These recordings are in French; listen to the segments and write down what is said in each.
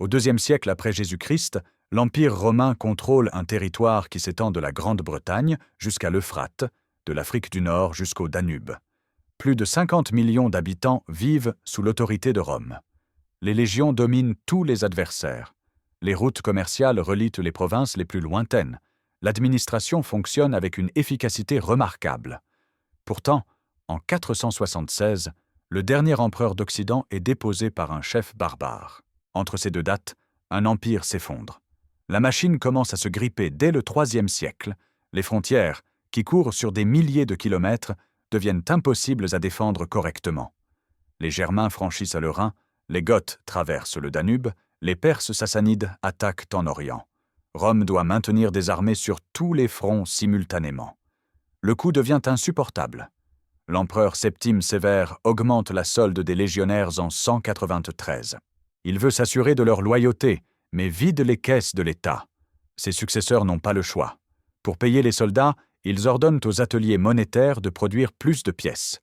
Au IIe siècle après Jésus-Christ, l'Empire romain contrôle un territoire qui s'étend de la Grande-Bretagne jusqu'à l'Euphrate, de l'Afrique du Nord jusqu'au Danube. Plus de 50 millions d'habitants vivent sous l'autorité de Rome. Les légions dominent tous les adversaires. Les routes commerciales relient les provinces les plus lointaines. L'administration fonctionne avec une efficacité remarquable. Pourtant, en 476, le dernier empereur d'Occident est déposé par un chef barbare. Entre ces deux dates, un empire s'effondre. La machine commence à se gripper dès le IIIe siècle. Les frontières, qui courent sur des milliers de kilomètres, deviennent impossibles à défendre correctement. Les Germains franchissent le Rhin, les Goths traversent le Danube, les Perses sassanides attaquent en Orient. Rome doit maintenir des armées sur tous les fronts simultanément. Le coup devient insupportable. L'empereur Septime Sévère augmente la solde des légionnaires en 193. Il veut s'assurer de leur loyauté, mais vide les caisses de l'État. Ses successeurs n'ont pas le choix. Pour payer les soldats, ils ordonnent aux ateliers monétaires de produire plus de pièces.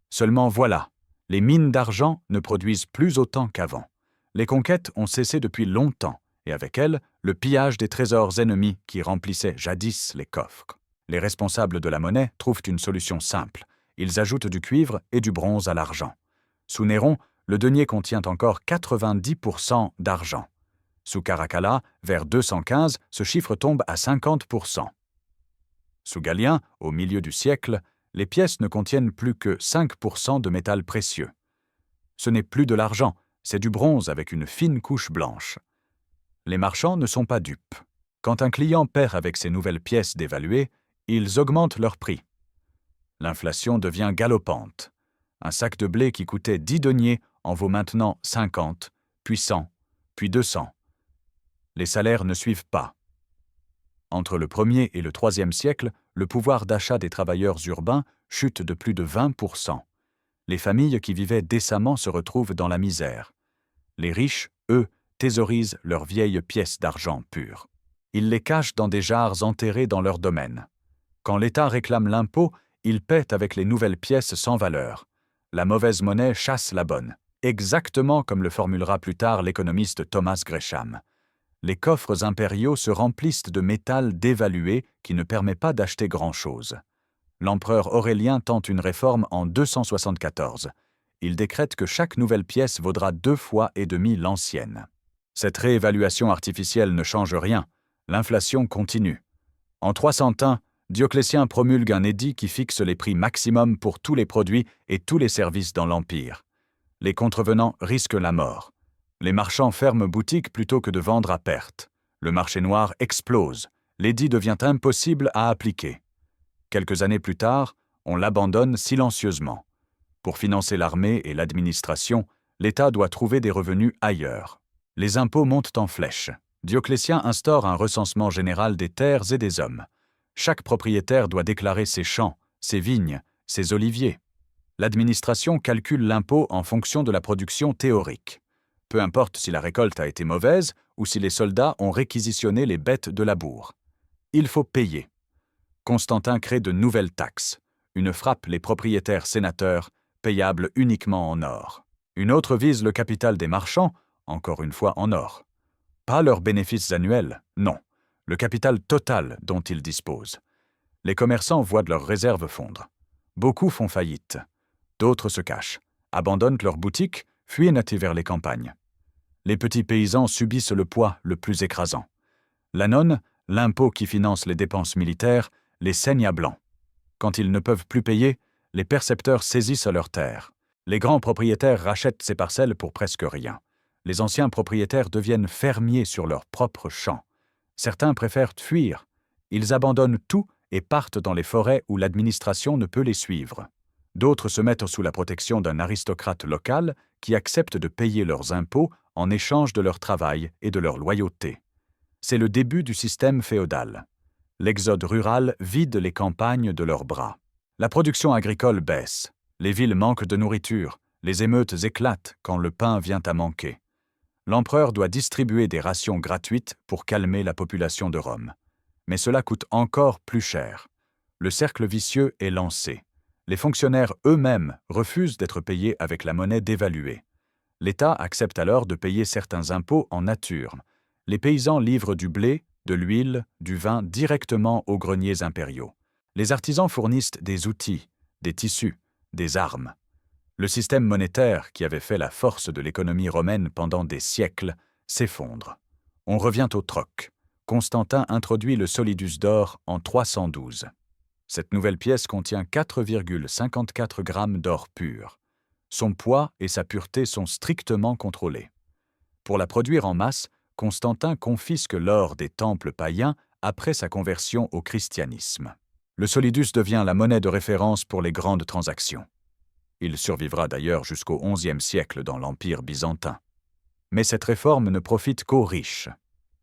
Seulement voilà, les mines d'argent ne produisent plus autant qu'avant. Les conquêtes ont cessé depuis longtemps, et avec elles, le pillage des trésors ennemis qui remplissaient jadis les coffres. Les responsables de la monnaie trouvent une solution simple. Ils ajoutent du cuivre et du bronze à l'argent. Sous Néron, le denier contient encore 90% d'argent. Sous Caracalla, vers 215, ce chiffre tombe à 50%. Sous Galien, au milieu du siècle, les pièces ne contiennent plus que 5% de métal précieux. Ce n'est plus de l'argent, c'est du bronze avec une fine couche blanche. Les marchands ne sont pas dupes. Quand un client perd avec ces nouvelles pièces dévaluées, ils augmentent leur prix. L'inflation devient galopante. Un sac de blé qui coûtait 10 deniers en vaut maintenant 50, puis 100, puis 200. Les salaires ne suivent pas. Entre le 1er et le 3e siècle, le pouvoir d'achat des travailleurs urbains chute de plus de 20%. Les familles qui vivaient décemment se retrouvent dans la misère. Les riches, eux, thésaurisent leurs vieilles pièces d'argent pur. Ils les cachent dans des jarres enterrées dans leur domaine. Quand l'État réclame l'impôt, il paie avec les nouvelles pièces sans valeur. La mauvaise monnaie chasse la bonne, exactement comme le formulera plus tard l'économiste Thomas Gresham. Les coffres impériaux se remplissent de métal dévalué qui ne permet pas d'acheter grand-chose. L'empereur Aurélien tente une réforme en 274. Il décrète que chaque nouvelle pièce vaudra 2 fois et demi l'ancienne. Cette réévaluation artificielle ne change rien. L'inflation continue. En 301, Dioclétien promulgue un édit qui fixe les prix maximums pour tous les produits et tous les services dans l'Empire. Les contrevenants risquent la mort. Les marchands ferment boutique plutôt que de vendre à perte. Le marché noir explose. L'édit devient impossible à appliquer. Quelques années plus tard, on l'abandonne silencieusement. Pour financer l'armée et l'administration, l'État doit trouver des revenus ailleurs. Les impôts montent en flèche. Dioclétien instaure un recensement général des terres et des hommes. Chaque propriétaire doit déclarer ses champs, ses vignes, ses oliviers. L'administration calcule l'impôt en fonction de la production théorique. Peu importe si la récolte a été mauvaise ou si les soldats ont réquisitionné les bêtes de labour. Il faut payer. Constantin crée de nouvelles taxes. Une frappe les propriétaires sénateurs, payable uniquement en or. Une autre vise le capital des marchands, encore une fois en or. Pas leurs bénéfices annuels, non. Le capital total dont ils disposent. Les commerçants voient de leurs réserves fondre. Beaucoup font faillite. D'autres se cachent, abandonnent leurs boutiques, fuient vers les campagnes. Les petits paysans subissent le poids le plus écrasant. L'annone, l'impôt qui finance les dépenses militaires, les saigne à blanc. Quand ils ne peuvent plus payer, les percepteurs saisissent leurs terres. Les grands propriétaires rachètent ces parcelles pour presque rien. Les anciens propriétaires deviennent fermiers sur leurs propres champs. Certains préfèrent fuir. Ils abandonnent tout et partent dans les forêts où l'administration ne peut les suivre. D'autres se mettent sous la protection d'un aristocrate local qui accepte de payer leurs impôts en échange de leur travail et de leur loyauté. C'est le début du système féodal. L'exode rural vide les campagnes de leurs bras. La production agricole baisse. Les villes manquent de nourriture. Les émeutes éclatent quand le pain vient à manquer. L'empereur doit distribuer des rations gratuites pour calmer la population de Rome. Mais cela coûte encore plus cher. Le cercle vicieux est lancé. Les fonctionnaires eux-mêmes refusent d'être payés avec la monnaie dévaluée. L'État accepte alors de payer certains impôts en nature. Les paysans livrent du blé, de l'huile, du vin directement aux greniers impériaux. Les artisans fournissent des outils, des tissus, des armes. Le système monétaire, qui avait fait la force de l'économie romaine pendant des siècles, s'effondre. On revient au troc. Constantin introduit le solidus d'or en 312. Cette nouvelle pièce contient 4,54 grammes d'or pur. Son poids et sa pureté sont strictement contrôlés. Pour la produire en masse, Constantin confisque l'or des temples païens après sa conversion au christianisme. Le solidus devient la monnaie de référence pour les grandes transactions. Il survivra d'ailleurs jusqu'au XIe siècle dans l'Empire byzantin. Mais cette réforme ne profite qu'aux riches.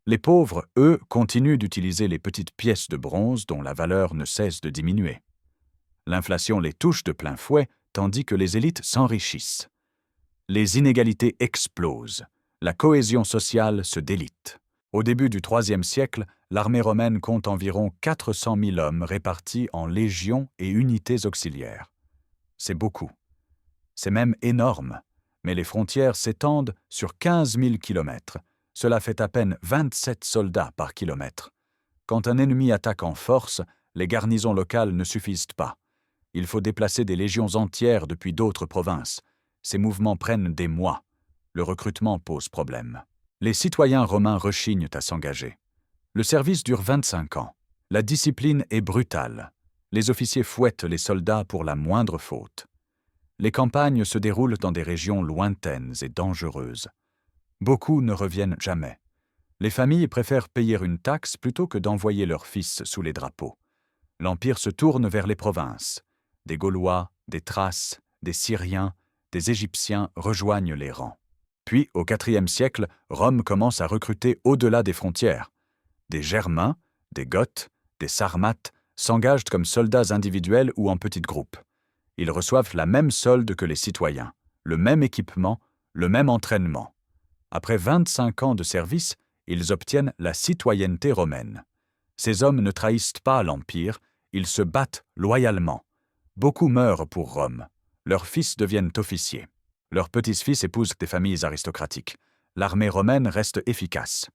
Les pauvres, eux, continuent d'utiliser les petites pièces de bronze dont la valeur ne cesse de diminuer. L'inflation les touche de plein fouet, tandis que les élites s'enrichissent. Les inégalités explosent. La cohésion sociale se délite. Au début du IIIe siècle, l'armée romaine compte environ 400 000 hommes répartis en légions et unités auxiliaires. C'est beaucoup. C'est même énorme, mais les frontières s'étendent sur 15 000 kilomètres. Cela fait à peine 27 soldats par kilomètre. Quand un ennemi attaque en force, les garnisons locales ne suffisent pas. Il faut déplacer des légions entières depuis d'autres provinces. Ces mouvements prennent des mois. Le recrutement pose problème. Les citoyens romains rechignent à s'engager. Le service dure 25 ans. La discipline est brutale. Les officiers fouettent les soldats pour la moindre faute. Les campagnes se déroulent dans des régions lointaines et dangereuses. Beaucoup ne reviennent jamais. Les familles préfèrent payer une taxe plutôt que d'envoyer leurs fils sous les drapeaux. L'Empire se tourne vers les provinces. Des Gaulois, des Thraces, des Syriens, des Égyptiens rejoignent les rangs. Puis, au IVe siècle, Rome commence à recruter au-delà des frontières. Des Germains, des Goths, des Sarmates s'engagent comme soldats individuels ou en petits groupes. Ils reçoivent la même solde que les citoyens, le même équipement, le même entraînement. Après 25 ans de service, ils obtiennent la citoyenneté romaine. Ces hommes ne trahissent pas l'Empire, ils se battent loyalement. Beaucoup meurent pour Rome. Leurs fils deviennent officiers. Leurs petits-fils épousent des familles aristocratiques. L'armée romaine reste efficace.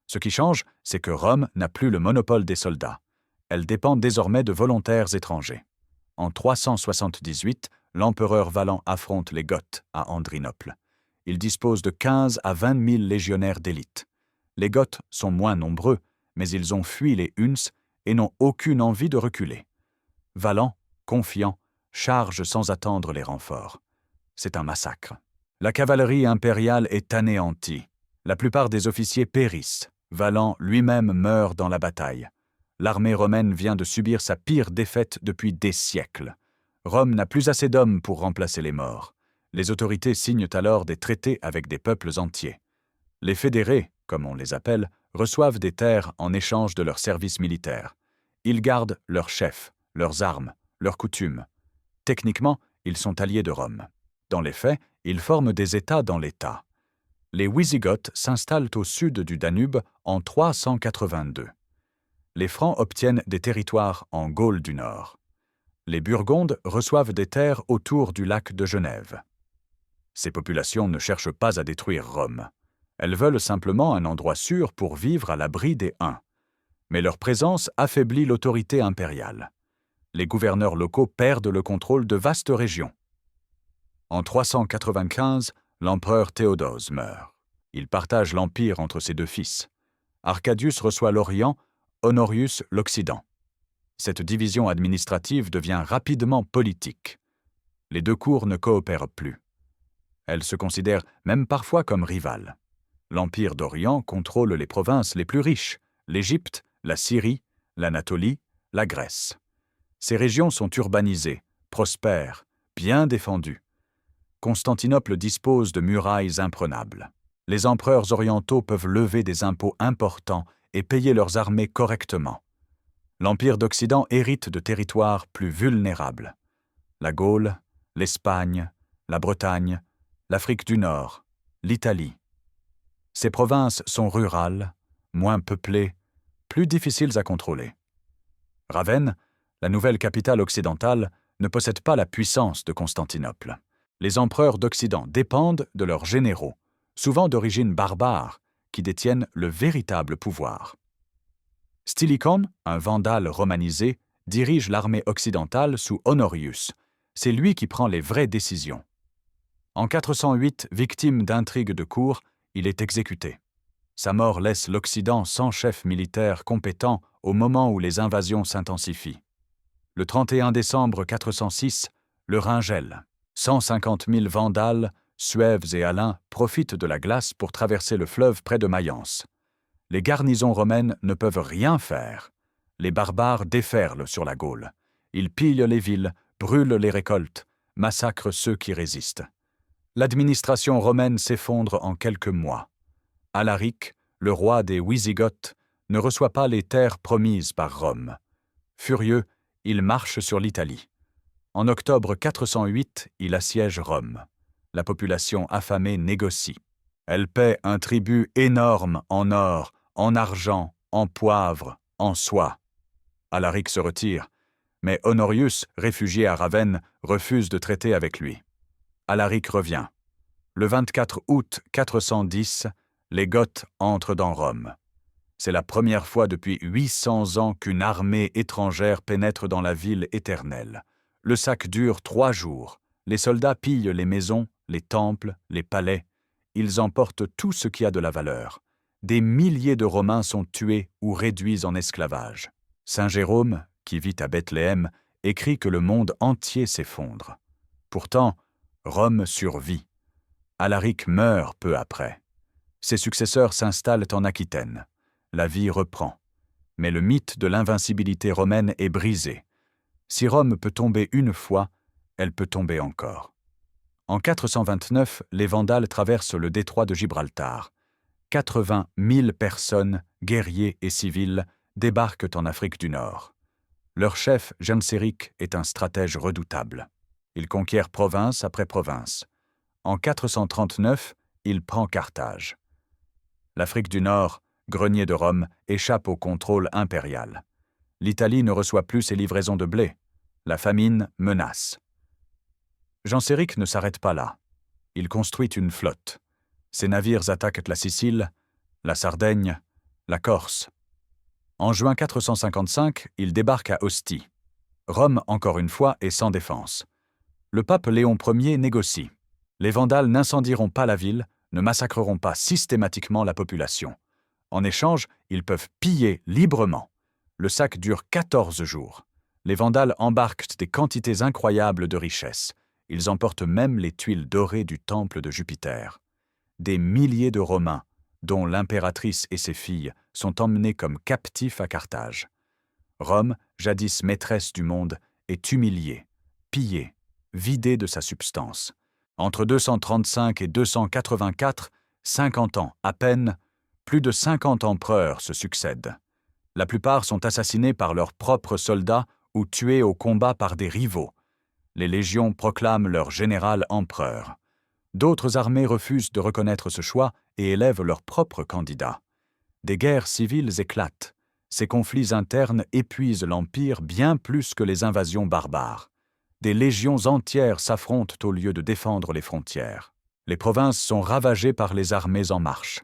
Ce qui change, c'est que Rome n'a plus le monopole des soldats. Elle dépend désormais de volontaires étrangers. En 378, l'empereur Valent affronte les Goths à Andrinople. Il dispose de 15 à 20 000 légionnaires d'élite. Les Goths sont moins nombreux, mais ils ont fui les Huns et n'ont aucune envie de reculer. Valent, confiant, charge sans attendre les renforts. C'est un massacre. La cavalerie impériale est anéantie. La plupart des officiers périssent. Valent lui-même meurt dans la bataille. L'armée romaine vient de subir sa pire défaite depuis des siècles. Rome n'a plus assez d'hommes pour remplacer les morts. Les autorités signent alors des traités avec des peuples entiers. Les fédérés, comme on les appelle, reçoivent des terres en échange de leur service militaire. Ils gardent leurs chefs, leurs armes, leurs coutumes. Techniquement, ils sont alliés de Rome. Dans les faits, ils forment des États dans l'État. Les Wisigoths s'installent au sud du Danube en 382. Les Francs obtiennent des territoires en Gaule du Nord. Les Burgondes reçoivent des terres autour du lac de Genève. Ces populations ne cherchent pas à détruire Rome. Elles veulent simplement un endroit sûr pour vivre à l'abri des Huns. Mais leur présence affaiblit l'autorité impériale. Les gouverneurs locaux perdent le contrôle de vastes régions. En 395, l'empereur Théodose meurt. Il partage l'empire entre ses deux fils. Arcadius reçoit l'Orient, Honorius l'Occident. Cette division administrative devient rapidement politique. Les deux cours ne coopèrent plus. Elles se considèrent même parfois comme rivales. L'Empire d'Orient contrôle les provinces les plus riches, l'Égypte, la Syrie, l'Anatolie, la Grèce. Ces régions sont urbanisées, prospères, bien défendues. Constantinople dispose de murailles imprenables. Les empereurs orientaux peuvent lever des impôts importants et payer leurs armées correctement. L'Empire d'Occident hérite de territoires plus vulnérables. La Gaule, l'Espagne, la Bretagne, l'Afrique du Nord, l'Italie. Ces provinces sont rurales, moins peuplées, plus difficiles à contrôler. Ravenne, la nouvelle capitale occidentale, ne possède pas la puissance de Constantinople. Les empereurs d'Occident dépendent de leurs généraux, souvent d'origine barbare, qui détiennent le véritable pouvoir. Stilicon, un vandale romanisé, dirige l'armée occidentale sous Honorius. C'est lui qui prend les vraies décisions. En 408, victime d'intrigues de cour, il est exécuté. Sa mort laisse l'Occident sans chef militaire compétent au moment où les invasions s'intensifient. Le 31 décembre 406, le Rhin gèle. 150 000 Vandales, Suèves et Alains profitent de la glace pour traverser le fleuve près de Mayence. Les garnisons romaines ne peuvent rien faire. Les barbares déferlent sur la Gaule. Ils pillent les villes, brûlent les récoltes, massacrent ceux qui résistent. L'administration romaine s'effondre en quelques mois. Alaric, le roi des Wisigoths, ne reçoit pas les terres promises par Rome. Furieux, il marche sur l'Italie. En octobre 408, il assiège Rome. La population affamée négocie. Elle paie un tribut énorme en or, en argent, en poivre, en soie. Alaric se retire, mais Honorius, réfugié à Ravenne, refuse de traiter avec lui. Alaric revient. Le 24 août 410, les Goths entrent dans Rome. C'est la première fois depuis 800 ans qu'une armée étrangère pénètre dans la ville éternelle. Le sac dure 3 jours. Les soldats pillent les maisons, les temples, les palais. Ils emportent tout ce qui a de la valeur. Des milliers de Romains sont tués ou réduits en esclavage. Saint Jérôme, qui vit à Bethléem, écrit que le monde entier s'effondre. Pourtant, Rome survit. Alaric meurt peu après. Ses successeurs s'installent en Aquitaine. La vie reprend. Mais le mythe de l'invincibilité romaine est brisé. Si Rome peut tomber une fois, elle peut tomber encore. En 429, les Vandales traversent le détroit de Gibraltar. 80 000 personnes, guerriers et civils, débarquent en Afrique du Nord. Leur chef, Genséric, est un stratège redoutable. Il conquiert province après province. En 439, il prend Carthage. L'Afrique du Nord, grenier de Rome, échappe au contrôle impérial. L'Italie ne reçoit plus ses livraisons de blé. La famine menace. Genséric ne s'arrête pas là. Il construit une flotte. Ses navires attaquent la Sicile, la Sardaigne, la Corse. En juin 455, il débarque à Ostie. Rome, encore une fois, est sans défense. Le pape Léon Ier négocie. Les Vandales n'incendieront pas la ville, ne massacreront pas systématiquement la population. En échange, ils peuvent piller librement. Le sac dure 14 jours. Les Vandales embarquent des quantités incroyables de richesses. Ils emportent même les tuiles dorées du temple de Jupiter. Des milliers de Romains, dont l'impératrice et ses filles, sont emmenés comme captifs à Carthage. Rome, jadis maîtresse du monde, est humiliée, pillée, vidée de sa substance. Entre 235 et 284, 50 ans à peine, plus de 50 empereurs se succèdent. La plupart sont assassinés par leurs propres soldats ou tués au combat par des rivaux. Les légions proclament leur général empereur. D'autres armées refusent de reconnaître ce choix et élèvent leurs propres candidats. Des guerres civiles éclatent. Ces conflits internes épuisent l'Empire bien plus que les invasions barbares. Des légions entières s'affrontent au lieu de défendre les frontières. Les provinces sont ravagées par les armées en marche.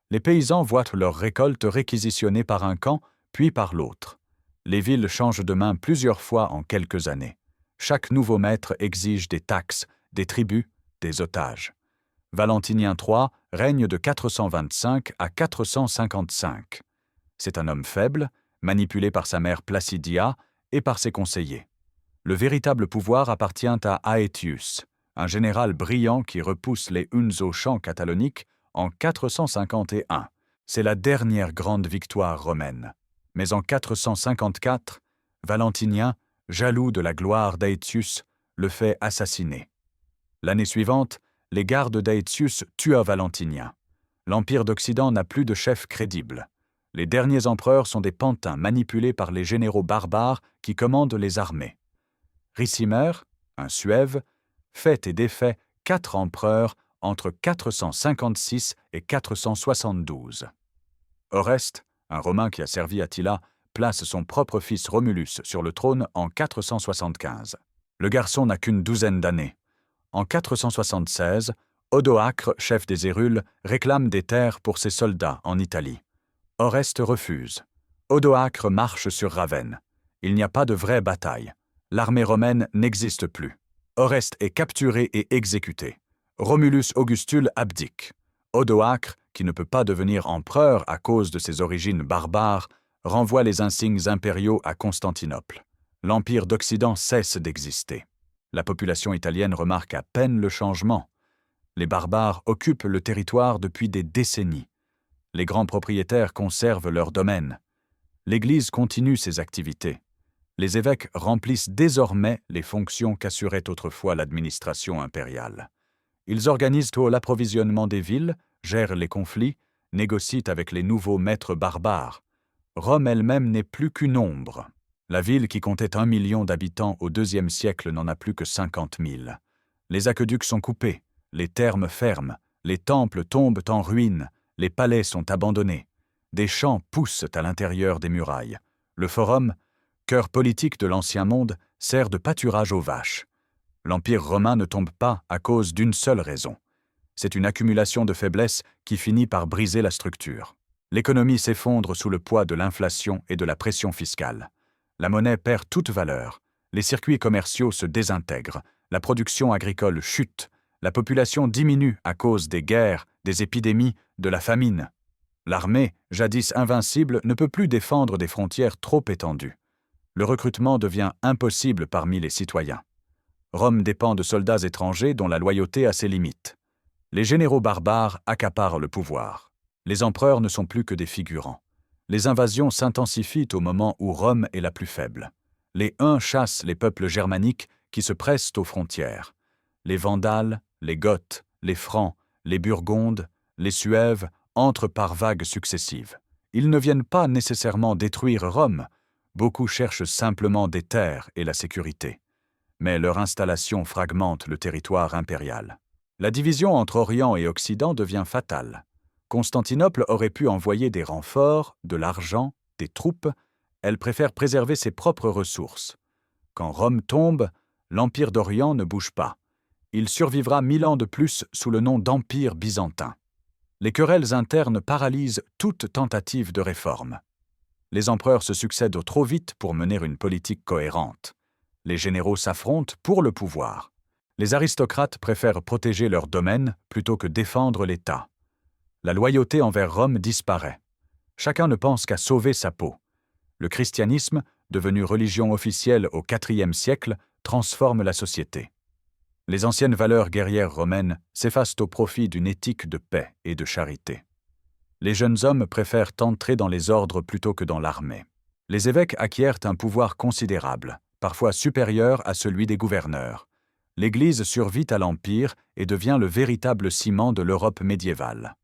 Les paysans voient leurs récoltes réquisitionnées par un camp, puis par l'autre. Les villes changent de main plusieurs fois en quelques années. Chaque nouveau maître exige des taxes, des tributs, des otages. Valentinien III règne de 425 à 455. C'est un homme faible, manipulé par sa mère Placidia et par ses conseillers. Le véritable pouvoir appartient à Aetius, un général brillant qui repousse les Huns au champ catalonique en 451. C'est la dernière grande victoire romaine. Mais en 454, Valentinien, jaloux de la gloire d'Aetius, le fait assassiner. L'année suivante, les gardes d'Aetius tuent Valentinien. L'Empire d'Occident n'a plus de chef crédible. Les derniers empereurs sont des pantins manipulés par les généraux barbares qui commandent les armées. Ricimer, un Suève, fait et défait 4 empereurs entre 456 et 472. Oreste, un Romain qui a servi Attila, place son propre fils Romulus sur le trône en 475. Le garçon n'a qu'une douzaine d'années. En 476, Odoacre, chef des Hérules, réclame des terres pour ses soldats en Italie. Oreste refuse. Odoacre marche sur Ravenne. Il n'y a pas de vraie bataille. L'armée romaine n'existe plus. Oreste est capturé et exécuté. Romulus Augustule abdique. Odoacre, qui ne peut pas devenir empereur à cause de ses origines barbares, renvoie les insignes impériaux à Constantinople. L'Empire d'Occident cesse d'exister. La population italienne remarque à peine le changement. Les barbares occupent le territoire depuis des décennies. Les grands propriétaires conservent leurs domaines. L'Église continue ses activités. Les évêques remplissent désormais les fonctions qu'assurait autrefois l'administration impériale. Ils organisent l'approvisionnement des villes, gèrent les conflits, négocient avec les nouveaux maîtres barbares. Rome elle-même n'est plus qu'une ombre. La ville qui comptait 1 million d'habitants au IIe siècle n'en a plus que 50 000. Les aqueducs sont coupés, les thermes ferment, les temples tombent en ruine, les palais sont abandonnés. Des champs poussent à l'intérieur des murailles. Le forum, cœur politique de l'Ancien Monde, sert de pâturage aux vaches. L'Empire romain ne tombe pas à cause d'une seule raison. C'est une accumulation de faiblesses qui finit par briser la structure. L'économie s'effondre sous le poids de l'inflation et de la pression fiscale. La monnaie perd toute valeur. Les circuits commerciaux se désintègrent. La production agricole chute. La population diminue à cause des guerres, des épidémies, de la famine. L'armée, jadis invincible, ne peut plus défendre des frontières trop étendues. Le recrutement devient impossible parmi les citoyens. Rome dépend de soldats étrangers dont la loyauté a ses limites. Les généraux barbares accaparent le pouvoir. Les empereurs ne sont plus que des figurants. Les invasions s'intensifient au moment où Rome est la plus faible. Les Huns chassent les peuples germaniques qui se pressent aux frontières. Les Vandales, les Goths, les Francs, les Burgondes, les Suèves entrent par vagues successives. Ils ne viennent pas nécessairement détruire Rome. Beaucoup cherchent simplement des terres et la sécurité. Mais leur installation fragmente le territoire impérial. La division entre Orient et Occident devient fatale. Constantinople aurait pu envoyer des renforts, de l'argent, des troupes. Elle préfère préserver ses propres ressources. Quand Rome tombe, l'Empire d'Orient ne bouge pas. Il survivra 1000 ans de plus sous le nom d'Empire byzantin. Les querelles internes paralysent toute tentative de réforme. Les empereurs se succèdent trop vite pour mener une politique cohérente. Les généraux s'affrontent pour le pouvoir. Les aristocrates préfèrent protéger leur domaine plutôt que défendre l'État. La loyauté envers Rome disparaît. Chacun ne pense qu'à sauver sa peau. Le christianisme, devenu religion officielle au IVe siècle, transforme la société. Les anciennes valeurs guerrières romaines s'effacent au profit d'une éthique de paix et de charité. Les jeunes hommes préfèrent entrer dans les ordres plutôt que dans l'armée. Les évêques acquièrent un pouvoir considérable, parfois supérieur à celui des gouverneurs. L'Église survit à l'Empire et devient le véritable ciment de l'Europe médiévale.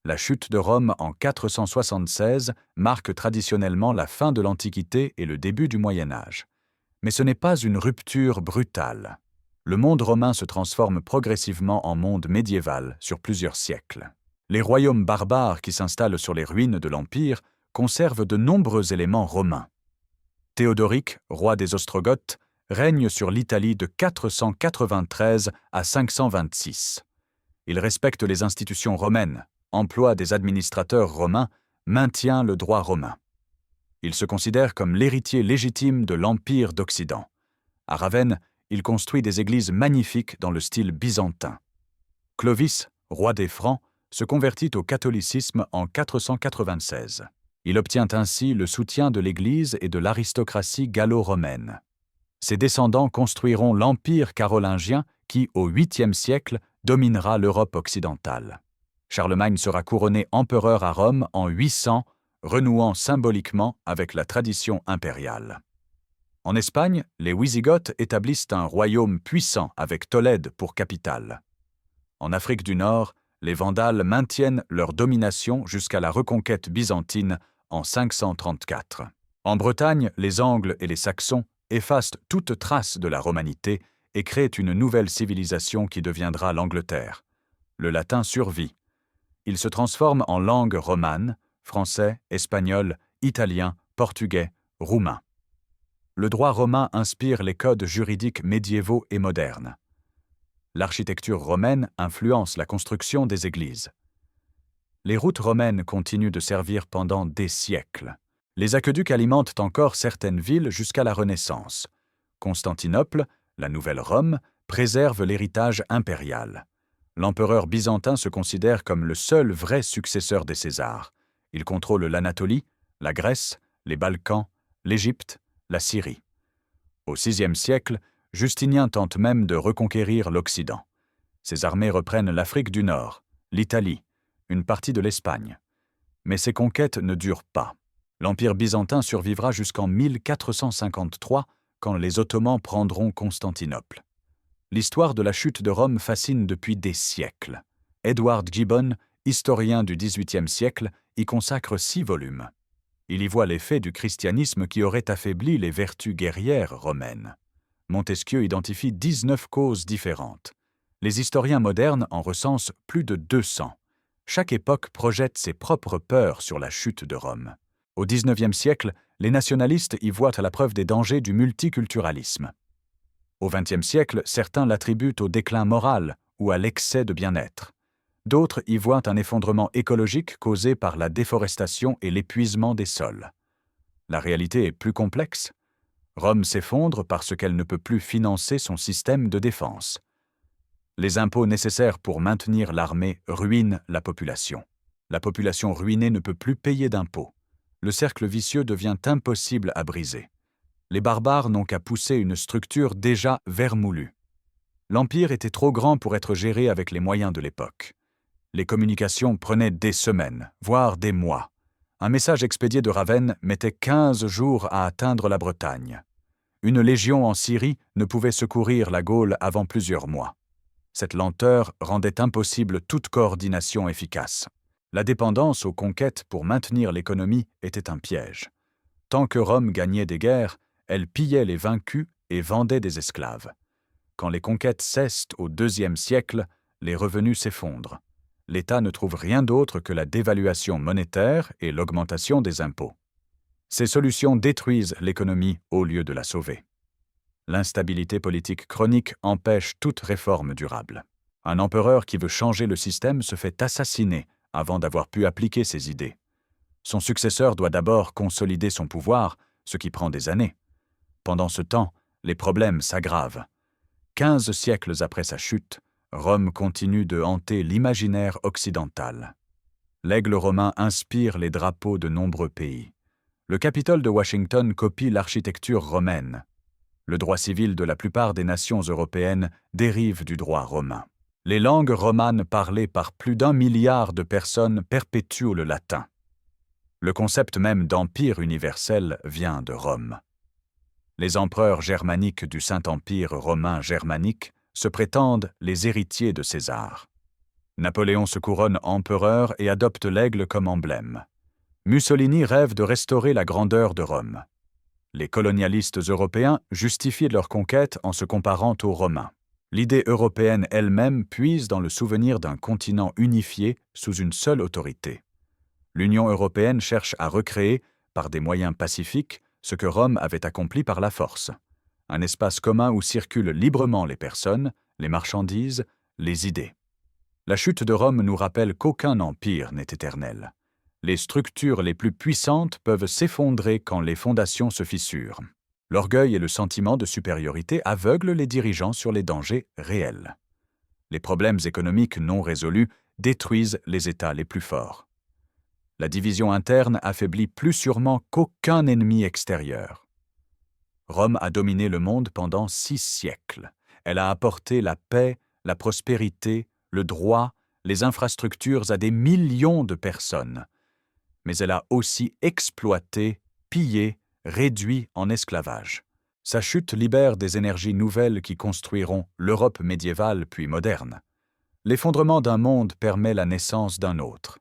La chute de Rome en 476 marque traditionnellement la fin de l'Antiquité et le début du Moyen Âge. Mais ce n'est pas une rupture brutale. Le monde romain se transforme progressivement en monde médiéval sur plusieurs siècles. Les royaumes barbares qui s'installent sur les ruines de l'Empire conservent de nombreux éléments romains. Théodoric, roi des Ostrogoths, règne sur l'Italie de 493 à 526. Il respecte les institutions romaines, emploie des administrateurs romains, maintient le droit romain. Il se considère comme l'héritier légitime de l'Empire d'Occident. À Ravenne, il construit des églises magnifiques dans le style byzantin. Clovis, roi des Francs, se convertit au catholicisme en 496. Il obtient ainsi le soutien de l'Église et de l'aristocratie gallo-romaine. Ses descendants construiront l'Empire carolingien qui, au 8e siècle, dominera l'Europe occidentale. Charlemagne sera couronné empereur à Rome en 800, renouant symboliquement avec la tradition impériale. En Espagne, les Wisigoths établissent un royaume puissant avec Tolède pour capitale. En Afrique du Nord, les Vandales maintiennent leur domination jusqu'à la reconquête byzantine en 534. En Bretagne, les Angles et les Saxons effacent toute trace de la romanité et créent une nouvelle civilisation qui deviendra l'Angleterre. Le latin survit. Il se transforme en langue romane, français, espagnol, italien, portugais, roumain. Le droit romain inspire les codes juridiques médiévaux et modernes. L'architecture romaine influence la construction des églises. Les routes romaines continuent de servir pendant des siècles. Les aqueducs alimentent encore certaines villes jusqu'à la Renaissance. Constantinople, la nouvelle Rome, préserve l'héritage impérial. L'empereur byzantin se considère comme le seul vrai successeur des Césars. Il contrôle l'Anatolie, la Grèce, les Balkans, l'Égypte, la Syrie. Au VIe siècle, Justinien tente même de reconquérir l'Occident. Ses armées reprennent l'Afrique du Nord, l'Italie, une partie de l'Espagne. Mais ces conquêtes ne durent pas. L'Empire byzantin survivra jusqu'en 1453, quand les Ottomans prendront Constantinople. L'histoire de la chute de Rome fascine depuis des siècles. Edward Gibbon, historien du XVIIIe siècle, y consacre 6 volumes. Il y voit l'effet du christianisme qui aurait affaibli les vertus guerrières romaines. Montesquieu identifie 19 causes différentes. Les historiens modernes en recensent plus de 200. Chaque époque projette ses propres peurs sur la chute de Rome. Au XIXe siècle, les nationalistes y voient à la preuve des dangers du multiculturalisme. Au XXe siècle, certains l'attribuent au déclin moral ou à l'excès de bien-être. D'autres y voient un effondrement écologique causé par la déforestation et l'épuisement des sols. La réalité est plus complexe. Rome s'effondre parce qu'elle ne peut plus financer son système de défense. Les impôts nécessaires pour maintenir l'armée ruinent la population. La population ruinée ne peut plus payer d'impôts. Le cercle vicieux devient impossible à briser. Les barbares n'ont qu'à pousser une structure déjà vermoulue. L'Empire était trop grand pour être géré avec les moyens de l'époque. Les communications prenaient des semaines, voire des mois. Un message expédié de Ravenne mettait 15 jours à atteindre la Bretagne. Une légion en Syrie ne pouvait secourir la Gaule avant plusieurs mois. Cette lenteur rendait impossible toute coordination efficace. La dépendance aux conquêtes pour maintenir l'économie était un piège. Tant que Rome gagnait des guerres, elle pillait les vaincus et vendait des esclaves. Quand les conquêtes cessent au IIe siècle, les revenus s'effondrent. L'État ne trouve rien d'autre que la dévaluation monétaire et l'augmentation des impôts. Ces solutions détruisent l'économie au lieu de la sauver. L'instabilité politique chronique empêche toute réforme durable. Un empereur qui veut changer le système se fait assassiner avant d'avoir pu appliquer ses idées. Son successeur doit d'abord consolider son pouvoir, ce qui prend des années. Pendant ce temps, les problèmes s'aggravent. 15 siècles après sa chute, Rome continue de hanter l'imaginaire occidental. L'aigle romain inspire les drapeaux de nombreux pays. Le Capitole de Washington copie l'architecture romaine. Le droit civil de la plupart des nations européennes dérive du droit romain. Les langues romanes parlées par plus d'1 milliard de personnes perpétuent le latin. Le concept même d'empire universel vient de Rome. Les empereurs germaniques du Saint-Empire romain germanique se prétendent les héritiers de César. Napoléon se couronne empereur et adopte l'aigle comme emblème. Mussolini rêve de restaurer la grandeur de Rome. Les colonialistes européens justifient leur conquête en se comparant aux Romains. L'idée européenne elle-même puise dans le souvenir d'un continent unifié sous une seule autorité. L'Union européenne cherche à recréer, par des moyens pacifiques, ce que Rome avait accompli par la force. Un espace commun où circulent librement les personnes, les marchandises, les idées. La chute de Rome nous rappelle qu'aucun empire n'est éternel. Les structures les plus puissantes peuvent s'effondrer quand les fondations se fissurent. L'orgueil et le sentiment de supériorité aveuglent les dirigeants sur les dangers réels. Les problèmes économiques non résolus détruisent les États les plus forts. La division interne affaiblit plus sûrement qu'aucun ennemi extérieur. Rome a dominé le monde pendant 6 siècles. Elle a apporté la paix, la prospérité, le droit, les infrastructures à des millions de personnes. Mais elle a aussi exploité, pillé, réduit en esclavage. Sa chute libère des énergies nouvelles qui construiront l'Europe médiévale puis moderne. L'effondrement d'un monde permet la naissance d'un autre.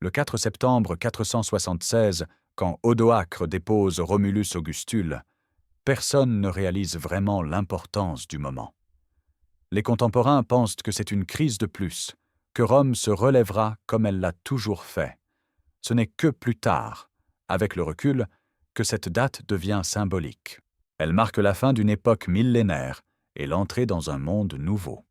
Le 4 septembre 476, quand Odoacre dépose Romulus Augustule, personne ne réalise vraiment l'importance du moment. Les contemporains pensent que c'est une crise de plus, que Rome se relèvera comme elle l'a toujours fait. Ce n'est que plus tard, avec le recul, que cette date devient symbolique. Elle marque la fin d'une époque millénaire et l'entrée dans un monde nouveau.